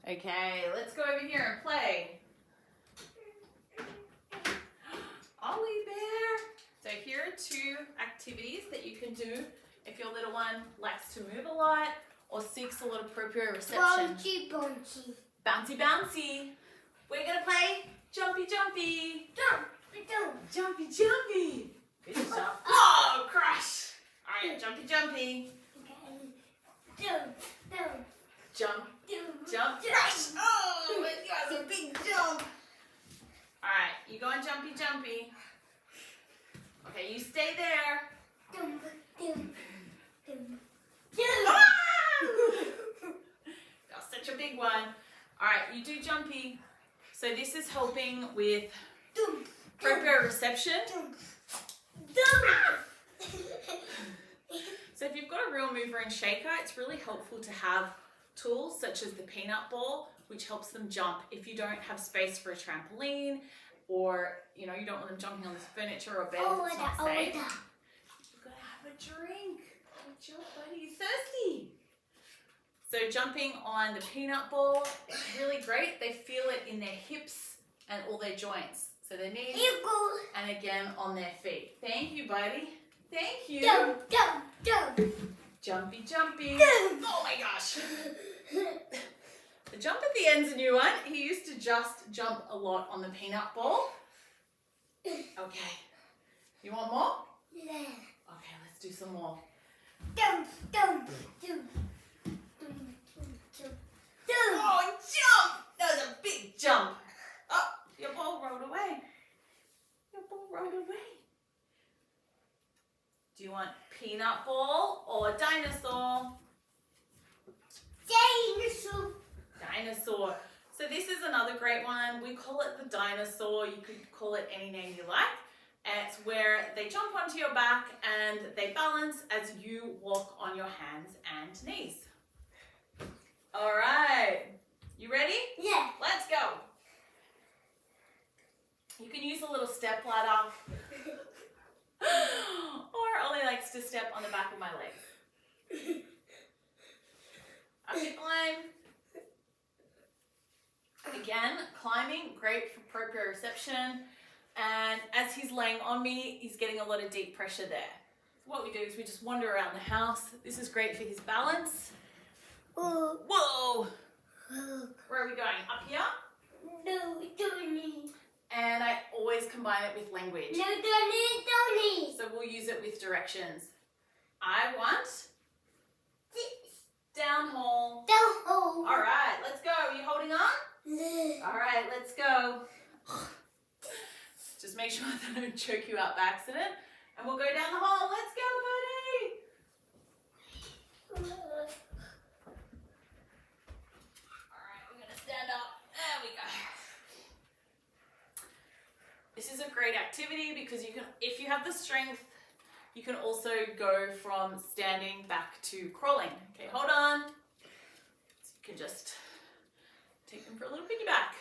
Okay, let's go over here and play. Ollie Bear. So here are two activities that you can do if your little one likes to move a lot or seeks a lot of proprioception. Bouncy, bouncy. Bouncy, bouncy. We're going to play jumpy, jumpy. Jump, jump. Jumpy, jumpy. Good job. Oh, crash. All right, jumpy, jumpy. Okay. Jump, jump. Jump, Jump, jump, crash. Oh, it was a big jump. All right, you go on jumpy, jumpy. Okay, you stay there. Jump, jump, jump. Ah! That's such a big one. All right, you do jumpy. So this is helping with Jump, proprioception. jump, jump. So if you've got a real mover and shaker, it's really helpful to have tools such as the peanut ball, which helps them jump if you don't have space for a trampoline, or you don't want them jumping on this furniture or bed. It's not safe. You've got to have a drink. Good job, buddy. You thirsty? So jumping on the peanut ball is really great. They feel it in their hips and all their joints. So their knees You go. and again on their feet. Thank you, buddy. Thank you. Jump, jump, jump. Jumpy, jumpy. Jump. Oh my gosh. The jump at the end's a new one. He used to just jump a lot on the peanut ball. Okay. You want more? Yeah. Okay, let's do some more. Jump, jump, jump. Jump, jump, jump. Oh, jump! That was a big jump. Oh, your ball rolled away. Your ball rolled away. Do you want peanut ball or dinosaur? Dinosaur. Dinosaur. So this is another great one. We call it the dinosaur. You could call it any name you like. And it's where they jump onto your back and they balance as you walk on your hands and knees. All right. You ready? Yeah. Let's go. You can use a little step ladder. Or Ollie likes to step on the back of my leg. Up you climb. Again, climbing, great for proprioception. And as he's laying on me, he's getting a lot of deep pressure there. So what we do is we just wander around the house. This is great for his balance. Oh. Whoa! Where are we going? Up here? No, Tony. And I always combine it with language. No, Tony. So we'll use it with directions. I want down hole. Don't hold. All right, let's go. Are you holding on? All right, let's go. Just make sure that I don't choke you out by accident. And we'll go down the hole. Let's go, buddy. All right, we're going to stand up. There we go. This is a great activity because you can, if you have the strength, you can also go from standing back to crawling. Okay, hold on. So you can just take them for a little piggyback.